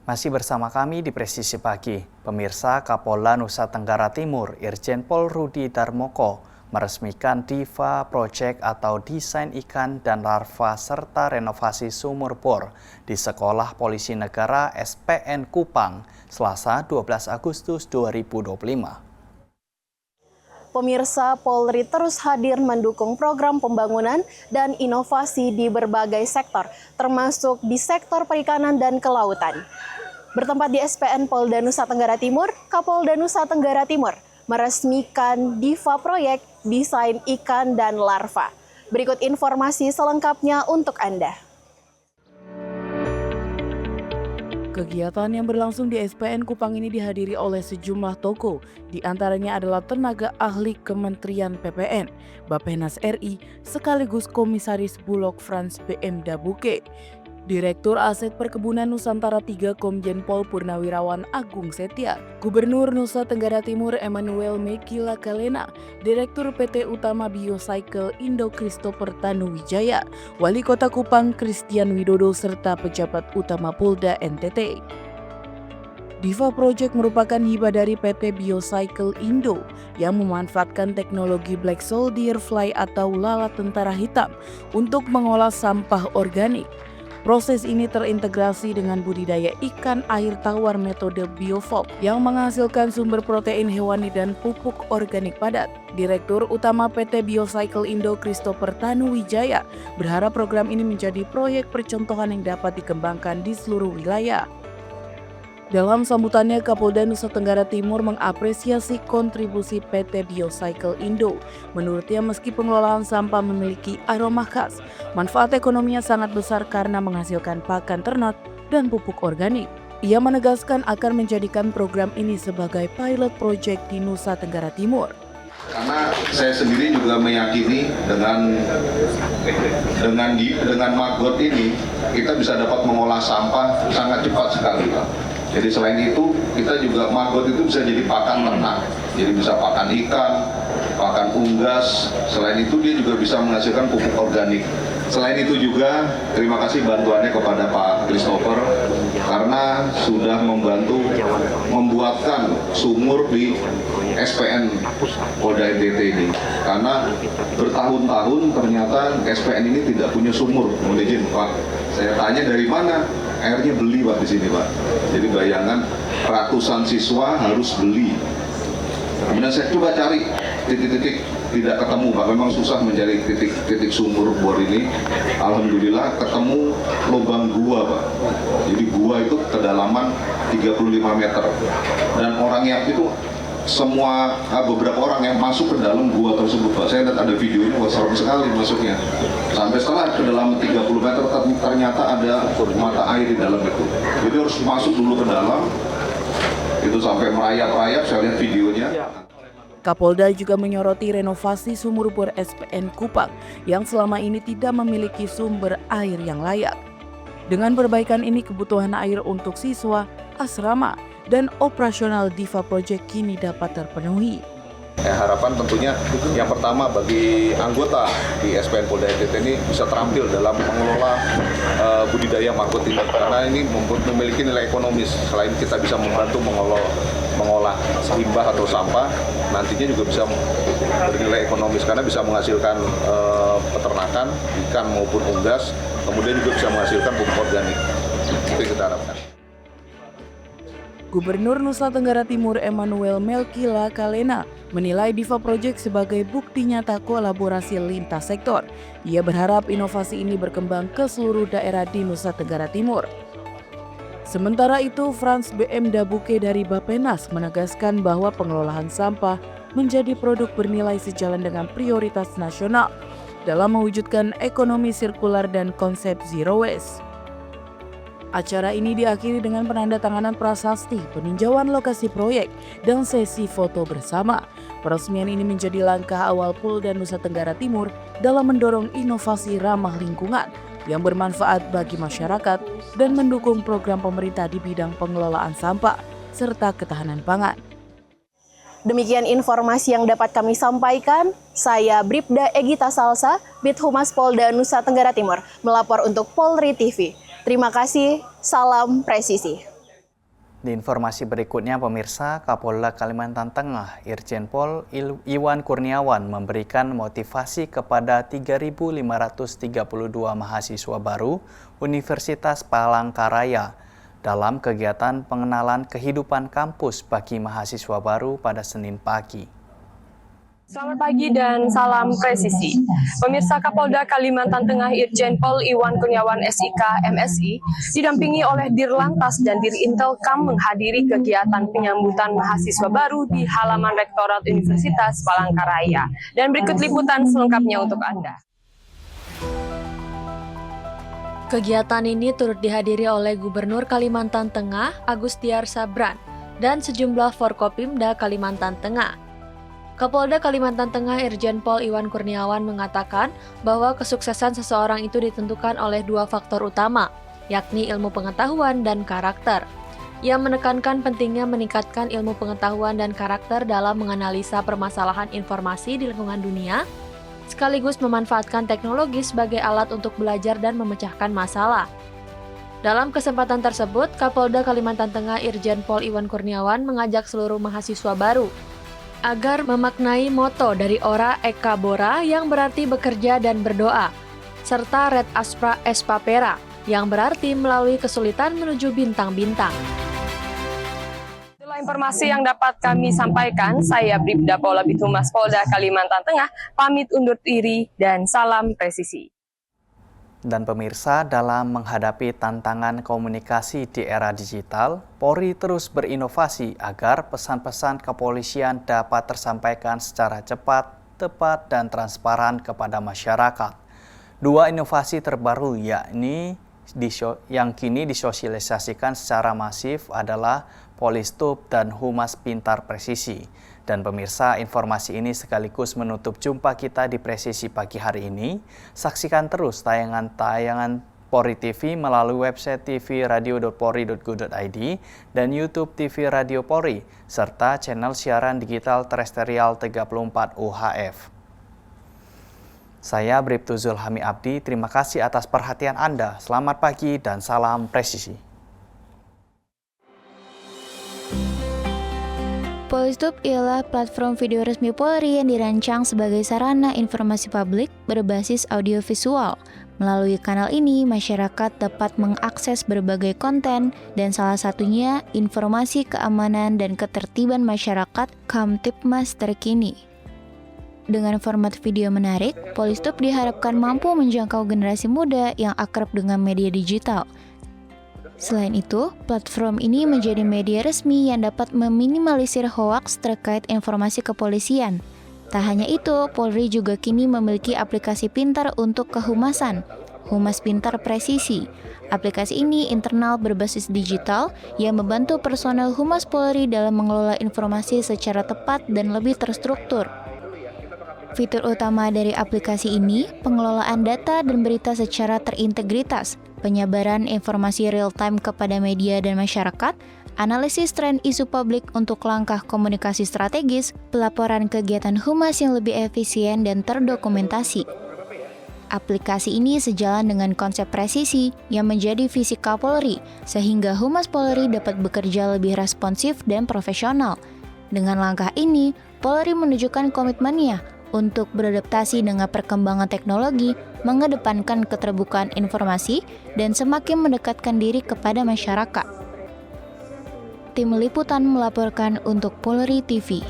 Masih bersama kami di Presisi Pagi. Pemirsa, Kapolda Nusa Tenggara Timur, Irjen Pol Rudi Darmoko, meresmikan Diva Project atau desain ikan dan larva serta renovasi sumur bor di Sekolah Polisi Negara SPN Kupang, Selasa 12 Agustus 2025. Pemirsa, Polri terus hadir mendukung program pembangunan dan inovasi di berbagai sektor, termasuk di sektor perikanan dan kelautan. Bertempat di SPN Polda Nusa Tenggara Timur, Kapolda Nusa Tenggara Timur meresmikan Diva Proyek desain ikan dan larva. Berikut informasi selengkapnya untuk Anda. Kegiatan yang berlangsung di SPN Kupang ini dihadiri oleh sejumlah tokoh, di antaranya adalah tenaga ahli Kementerian PPN, Bappenas RI, sekaligus Komisaris Bulog Frans BM Dabuke, Direktur Aset Perkebunan Nusantara 3 Komjen Pol Purnawirawan Agung Setia, Gubernur Nusa Tenggara Timur Emmanuel Mekila Kalena, Direktur PT Utama Biocycle Indo Christopher Tanuwijaya, Wali Kota Kupang Christian Widodo serta pejabat utama Polda NTT. Diva Project merupakan hibah dari PT Biocycle Indo yang memanfaatkan teknologi Black Soldier Fly atau lalat tentara hitam untuk mengolah sampah organik. Proses ini terintegrasi dengan budidaya ikan air tawar metode biofop yang menghasilkan sumber protein hewani dan pupuk organik padat. Direktur Utama PT Biocycle Indo Christopher Tanuwijaya berharap program ini menjadi proyek percontohan yang dapat dikembangkan di seluruh wilayah. Dalam sambutannya, Kapolda Nusa Tenggara Timur mengapresiasi kontribusi PT Biocycle Indo. Menurutnya, meski pengelolaan sampah memiliki aroma khas, manfaat ekonominya sangat besar karena menghasilkan pakan ternak dan pupuk organik. Ia menegaskan akan menjadikan program ini sebagai pilot project di Nusa Tenggara Timur. Karena saya sendiri juga meyakini dengan maggot ini kita bisa dapat mengolah sampah sangat cepat sekali, Pak. Jadi selain itu kita juga maggot itu bisa jadi pakan ternak, jadi bisa pakan ikan, pakan unggas. Selain itu dia juga bisa menghasilkan pupuk organik. Selain itu juga terima kasih bantuannya kepada Pak Christopher karena sudah membantu membuatkan sumur di SPN Polda NTT ini. Karena bertahun-tahun ternyata SPN ini tidak punya sumur. Mohon izin Pak, saya tanya dari mana? Airnya beli Pak di sini Pak. Jadi bayangan ratusan siswa harus beli. Kemudian saya coba cari titik-titik tidak ketemu Pak, memang susah mencari titik sumur bor ini. Alhamdulillah ketemu lubang gua Pak. Jadi gua itu kedalaman 35 meter. Dan orang yang itu beberapa orang yang masuk ke dalam gua tersebut Pak. Saya lihat ada videonya, wah serem sekali masuknya. Sampai setelah ke dalam 30 meter ternyata ada mata air di dalam itu. Jadi harus masuk dulu ke dalam. Itu sampai merayap-rayap, saya lihat videonya. Kapolda juga menyoroti renovasi sumur bor SPN Kupang yang selama ini tidak memiliki sumber air yang layak. Dengan perbaikan ini, kebutuhan air untuk siswa, asrama, dan operasional Diva Project kini dapat terpenuhi. Harapan tentunya yang pertama bagi anggota di SPN Polda NTT ini bisa terampil dalam mengelola budidaya maggot ini karena ini memiliki nilai ekonomis. Selain kita bisa membantu mengolah limbah atau sampah, nantinya juga bisa bernilai ekonomis karena bisa menghasilkan peternakan ikan maupun unggas, kemudian juga bisa menghasilkan pupuk organik. Itu yang kita harapkan. Gubernur Nusa Tenggara Timur Emmanuel Mekila Kalena menilai Diva Project sebagai bukti nyata kolaborasi lintas sektor. Ia berharap inovasi ini berkembang ke seluruh daerah di Nusa Tenggara Timur. Sementara itu, Frans BM Dabuke dari Bappenas menegaskan bahwa pengelolaan sampah menjadi produk bernilai sejalan dengan prioritas nasional dalam mewujudkan ekonomi sirkular dan konsep zero waste. Acara ini diakhiri dengan penandatanganan prasasti, peninjauan lokasi proyek, dan sesi foto bersama. Peresmian ini menjadi langkah awal Polda Nusa Tenggara Timur dalam mendorong inovasi ramah lingkungan yang bermanfaat bagi masyarakat dan mendukung program pemerintah di bidang pengelolaan sampah serta ketahanan pangan. Demikian informasi yang dapat kami sampaikan. Saya Bribda Egita Salsa, Bid Humas Polda Nusa Tenggara Timur, melapor untuk Polri TV. Terima kasih, salam presisi. Di informasi berikutnya, pemirsa, Kapolda Kalimantan Tengah, Irjen Pol Iwan Kurniawan memberikan motivasi kepada 3.532 mahasiswa baru Universitas Palangkaraya dalam kegiatan pengenalan kehidupan kampus bagi mahasiswa baru pada Senin pagi. Selamat pagi dan salam presisi. Pemirsa, Kapolda Kalimantan Tengah Irjen Pol Iwan Kurniawan SIK MSI didampingi oleh Dirlantas dan Dirintelkam menghadiri kegiatan penyambutan mahasiswa baru di halaman Rektorat Universitas Palangkaraya. Dan berikut liputan selengkapnya untuk Anda. Kegiatan ini turut dihadiri oleh Gubernur Kalimantan Tengah Agustiar Sabran dan sejumlah Forkopimda Kalimantan Tengah. Kapolda Kalimantan Tengah Irjen Pol Iwan Kurniawan mengatakan bahwa kesuksesan seseorang itu ditentukan oleh dua faktor utama, yakni ilmu pengetahuan dan karakter. Ia menekankan pentingnya meningkatkan ilmu pengetahuan dan karakter dalam menganalisa permasalahan informasi di lingkungan dunia, sekaligus memanfaatkan teknologi sebagai alat untuk belajar dan memecahkan masalah. Dalam kesempatan tersebut, Kapolda Kalimantan Tengah Irjen Pol Iwan Kurniawan mengajak seluruh mahasiswa baru agar memaknai moto dari Ora Eka Bora yang berarti bekerja dan berdoa, serta Red Aspra Espapera yang berarti melalui kesulitan menuju bintang-bintang. Itulah informasi yang dapat kami sampaikan. Saya Bribda Paula Bitumas Polda Kalimantan Tengah, pamit undur diri dan salam presisi. Dan pemirsa, dalam menghadapi tantangan komunikasi di era digital, Polri terus berinovasi agar pesan-pesan kepolisian dapat tersampaikan secara cepat, tepat, dan transparan kepada masyarakat. Dua inovasi terbaru yakni yang kini disosialisasikan secara masif adalah Polistub dan Humas Pintar Presisi. Dan pemirsa, informasi ini sekaligus menutup jumpa kita di Presisi pagi hari ini. Saksikan terus tayangan-tayangan Polri TV melalui website tvradio.polri.go.id dan YouTube TV Radio Polri, serta channel siaran digital terestrial 34 UHF. Saya Bribtu Zulhami Abdi, terima kasih atas perhatian Anda. Selamat pagi dan salam presisi. Polistub ialah platform video resmi Polri yang dirancang sebagai sarana informasi publik berbasis audiovisual. Melalui kanal ini, masyarakat dapat mengakses berbagai konten dan salah satunya informasi keamanan dan ketertiban masyarakat Kamtibmas terkini. Dengan format video menarik, Polistub diharapkan mampu menjangkau generasi muda yang akrab dengan media digital. Selain itu, platform ini menjadi media resmi yang dapat meminimalisir hoaks terkait informasi kepolisian. Tak hanya itu, Polri juga kini memiliki aplikasi pintar untuk kehumasan, Humas Pintar Presisi. Aplikasi ini internal berbasis digital yang membantu personel Humas Polri dalam mengelola informasi secara tepat dan lebih terstruktur. Fitur utama dari aplikasi ini, pengelolaan data dan berita secara terintegritas, penyebaran informasi real-time kepada media dan masyarakat, analisis tren isu publik untuk langkah komunikasi strategis, pelaporan kegiatan humas yang lebih efisien dan terdokumentasi. Aplikasi ini sejalan dengan konsep presisi yang menjadi visi Kapolri, sehingga Humas Polri dapat bekerja lebih responsif dan profesional. Dengan langkah ini, Polri menunjukkan komitmennya untuk beradaptasi dengan perkembangan teknologi, mengedepankan keterbukaan informasi, dan semakin mendekatkan diri kepada masyarakat. Tim Liputan melaporkan untuk Polri TV.